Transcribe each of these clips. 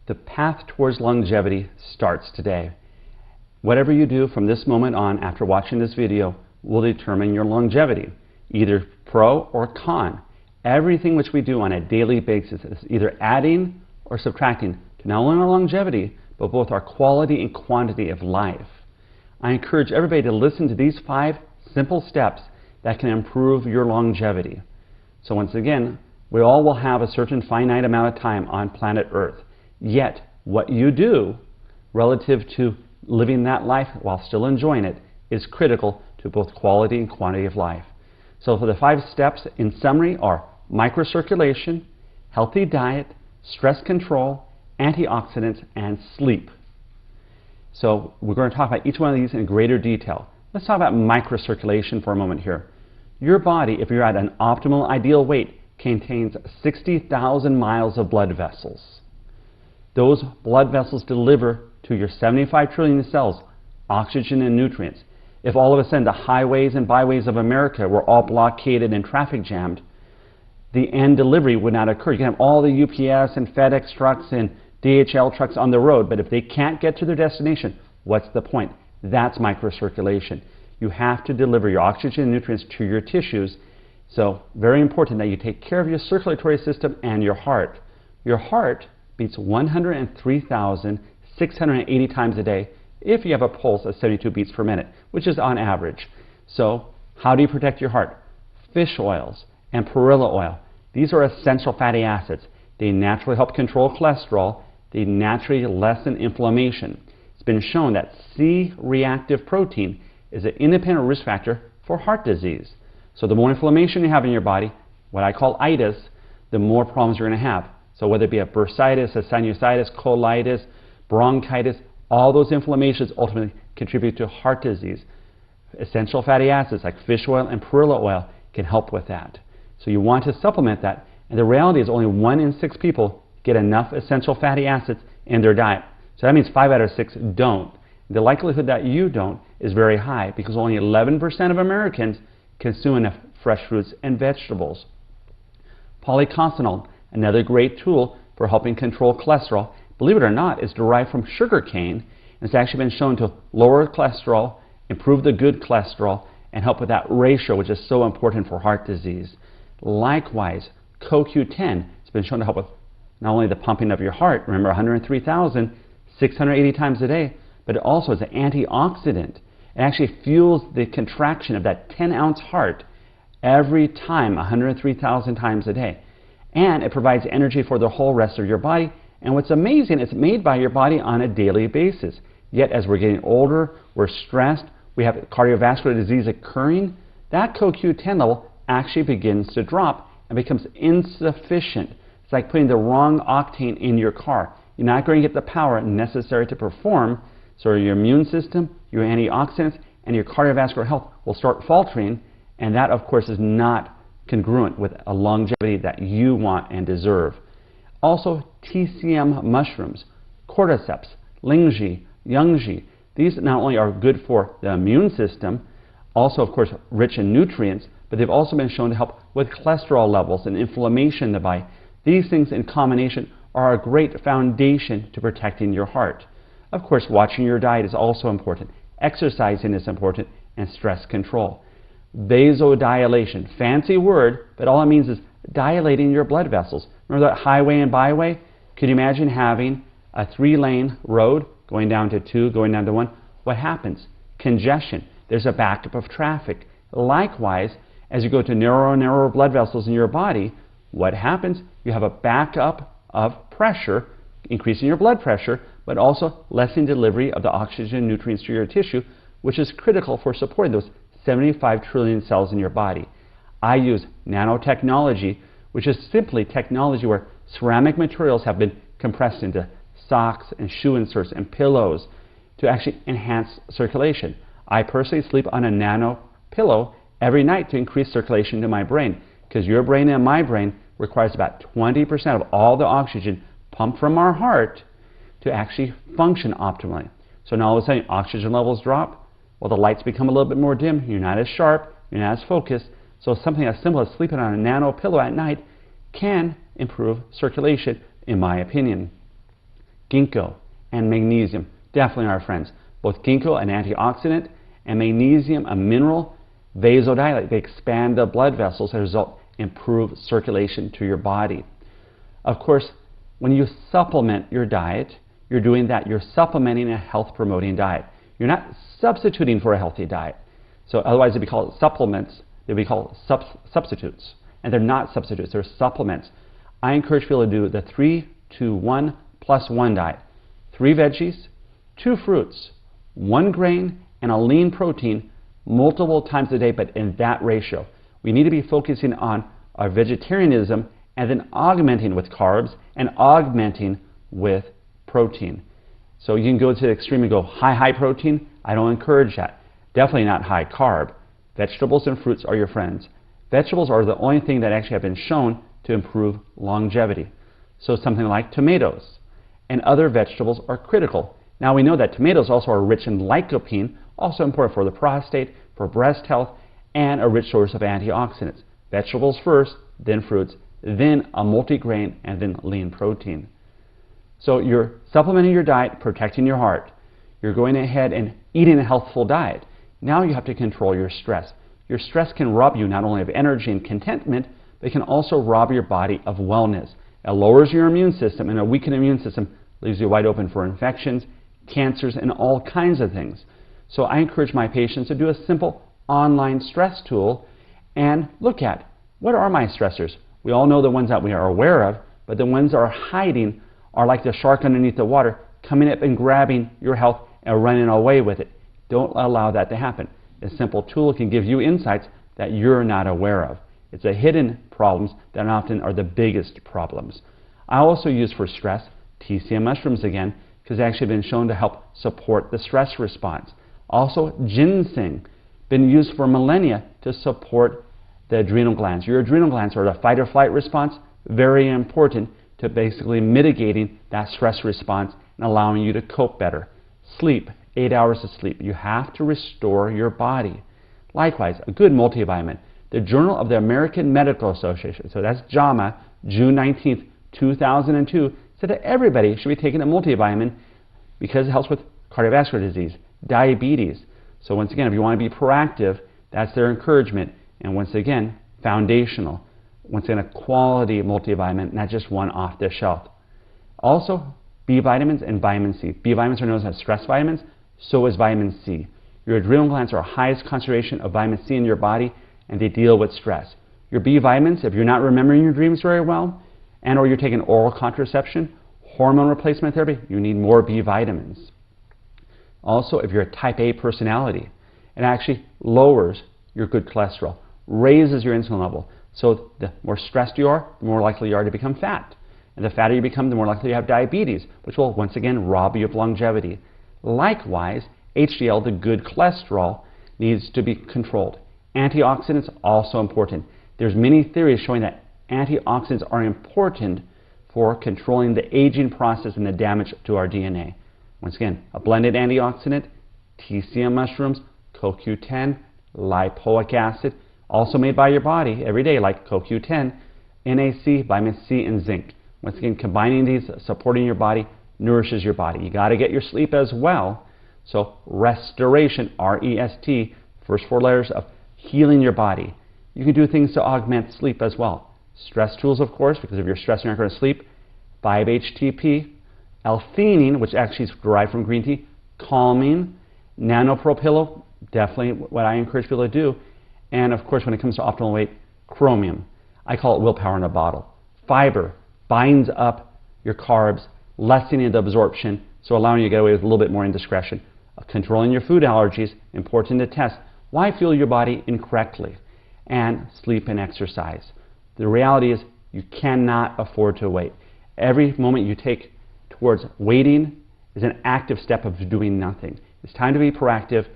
The path towards longevity starts today. Whatever you do from this moment on after watching this video will determine your longevity, either pro or con. Everything which we do on a daily basis is either adding or subtracting to not only our longevity, but both our quality and quantity of life. I encourage everybody to listen to these 5 simple steps that can improve your longevity. So once again, we all will have a certain finite amount of time on planet Earth. Yet, what you do relative to living that life while still enjoying it is critical to both quality and quantity of life. So for the 5 steps in summary are microcirculation, healthy diet, stress control, antioxidants, and sleep. So we're going to talk about each one of these in greater detail. Let's talk about microcirculation for a moment here. Your body, if you're at an optimal ideal weight, contains 60,000 miles of blood vessels. Those blood vessels deliver to your 75 trillion cells oxygen and nutrients. If all of a sudden the highways and byways of America were all blockaded and traffic jammed, the end delivery would not occur. You can have all the UPS and FedEx trucks and DHL trucks on the road, but if they can't get to their destination, what's the point? That's microcirculation. You have to deliver your oxygen and nutrients to your tissues. So very important that you take care of your circulatory system and your heart. Your heart beats 103,680 times a day if you have a pulse of 72 beats per minute, which is on average. So how do you protect your heart? Fish oils and perilla oil. These are essential fatty acids. They naturally help control cholesterol. They naturally lessen inflammation. It's been shown that C-reactive protein is an independent risk factor for heart disease. So the more inflammation you have in your body, what I call itis, the more problems you're going to have. So whether it be a bursitis, a sinusitis, colitis, bronchitis, all those inflammations ultimately contribute to heart disease. Essential fatty acids like fish oil and perilla oil can help with that. So you want to supplement that. And the reality is only 1 in 6 people get enough essential fatty acids in their diet. So that means 5 out of 6 don't. The likelihood that you don't is very high because only 11% of Americans consume enough fresh fruits and vegetables. Polycostinol, another great tool for helping control cholesterol, believe it or not, is derived from sugar cane. And it's actually been shown to lower cholesterol, improve the good cholesterol, and help with that ratio, which is so important for heart disease. Likewise, CoQ10 has been shown to help with not only the pumping of your heart, remember 103,680 times a day, but it also is an antioxidant. It actually fuels the contraction of that 10-ounce heart every time, 103,000 times a day. And it provides energy for the whole rest of your body. And what's amazing, it's made by your body on a daily basis. Yet as we're getting older, we're stressed, we have cardiovascular disease occurring, that CoQ10 level actually begins to drop and becomes insufficient. It's like putting the wrong octane in your car. You're not going to get the power necessary to perform, so your immune system, your antioxidants, and your cardiovascular health will start faltering, and that, of course, is not congruent with a longevity that you want and deserve. Also, TCM mushrooms, cordyceps, lingji, yangji, these not only are good for the immune system, also, of course, rich in nutrients, but they've also been shown to help with cholesterol levels and inflammation in the body. These things in combination are a great foundation to protecting your heart. Of course, watching your diet is also important. Exercising is important, and stress control. Vasodilation, fancy word, but all it means is dilating your blood vessels. Remember that highway and byway? Could you imagine having a 3-lane road going down to 2, going down to 1? What happens? Congestion. There's a backup of traffic. Likewise, as you go to narrower and narrower blood vessels in your body, what happens? You have a backup of pressure, increasing your blood pressure, but also lessening delivery of the oxygen and nutrients to your tissue, which is critical for supporting those 75 trillion cells in your body. I use nanotechnology, which is simply technology where ceramic materials have been compressed into socks and shoe inserts and pillows to actually enhance circulation. I personally sleep on a nano pillow every night to increase circulation to my brain, because your brain and my brain requires about 20% of all the oxygen pumped from our heart to actually function optimally. So now all of a sudden oxygen levels drop, well, the lights become a little bit more dim, you're not as sharp, you're not as focused. So something as simple as sleeping on a nano pillow at night can improve circulation, in my opinion. Ginkgo and magnesium definitely are our friends. Both ginkgo, an antioxidant, and magnesium, a mineral, vasodilate. They expand the blood vessels as a result, improve circulation to your body. Of course, when you supplement your diet, you're doing that. You're supplementing a health-promoting diet. You're not substituting for a healthy diet. So otherwise, they'd be called supplements. They'd be called substitutes. And they're not substitutes. They're supplements. I encourage people to do the 3-2-1+1 diet. 3 veggies, 2 fruits, 1 grain, and a lean protein multiple times a day, but in that ratio. We need to be focusing on our vegetarianism and then augmenting with carbs and augmenting with protein. So you can go to the extreme and go high protein. I don't encourage that. Definitely not high carb. Vegetables and fruits are your friends. Vegetables are the only thing that actually have been shown to improve longevity. So something like tomatoes and other vegetables are critical. Now we know that tomatoes also are rich in lycopene, also important for the prostate, for breast health, and a rich source of antioxidants. Vegetables first, then fruits, then a multigrain, and then lean protein. So you're supplementing your diet, protecting your heart. You're going ahead and eating a healthful diet. Now you have to control your stress. Your stress can rob you not only of energy and contentment, but it can also rob your body of wellness. It lowers your immune system, and a weakened immune system leaves you wide open for infections, cancers, and all kinds of things. So I encourage my patients to do a simple online stress tool and look at, what are my stressors? We all know the ones that we are aware of, but the ones that are hiding are like the shark underneath the water, coming up and grabbing your health and running away with it. Don't allow that to happen. A simple tool can give you insights that you're not aware of. It's the hidden problems that often are the biggest problems. I also use for stress TCM mushrooms again, because they've actually been shown to help support the stress response. Also, ginseng, been used for millennia to support the adrenal glands. Your adrenal glands are the fight or flight response, very important to basically mitigating that stress response and allowing you to cope better. Sleep, 8 hours of sleep. You have to restore your body. Likewise, a good multivitamin. The Journal of the American Medical Association, so that's JAMA, June 19th, 2002, said that everybody should be taking a multivitamin because it helps with cardiovascular disease, diabetes. So once again, if you want to be proactive, that's their encouragement. And once again, foundational. Once again, a quality multivitamin, not just one off the shelf. Also, B vitamins and vitamin C. B vitamins are known as stress vitamins, so is vitamin C. Your adrenal glands are the highest concentration of vitamin C in your body, and they deal with stress. Your B vitamins, if you're not remembering your dreams very well, and or you're taking oral contraception, hormone replacement therapy, you need more B vitamins. Also, if you're a type A personality, it actually lowers your good cholesterol, raises your insulin level. So the more stressed you are, the more likely you are to become fat. And the fatter you become, the more likely you have diabetes, which will once again rob you of longevity. Likewise, HDL, the good cholesterol, needs to be controlled. Antioxidants, also important. There's many theories showing that antioxidants are important for controlling the aging process and the damage to our DNA. Once again, a blended antioxidant, TCM mushrooms, CoQ10, lipoic acid, also made by your body every day, like CoQ10, NAC, vitamin C, and zinc. Once again, combining these, supporting your body, nourishes your body. You got to get your sleep as well. So restoration, R-E-S-T, first 4 letters of healing your body. You can do things to augment sleep as well. Stress tools, of course, because if you're stressed, you're not going to sleep. 5-HTP, L-theanine, which actually is derived from green tea, calming, nanopropyl, definitely what I encourage people to do. And of course, when it comes to optimal weight, chromium. I call it willpower in a bottle. Fiber binds up your carbs, lessening the absorption, so allowing you to get away with a little bit more indiscretion. Controlling your food allergies, important to test. Why fuel your body incorrectly? And sleep and exercise. The reality is you cannot afford to wait. Every moment you take towards waiting is an active step of doing nothing. It's time to be proactive,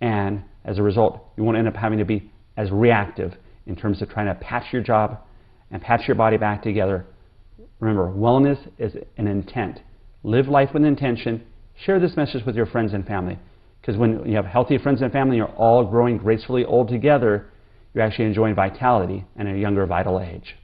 and as a result, you won't end up having to be as reactive in terms of trying to patch your job and patch your body back together. Remember, wellness is an intent. Live life with intention. Share this message with your friends and family, because when you have healthy friends and family, you're all growing gracefully old together, you're actually enjoying vitality and a younger, vital age.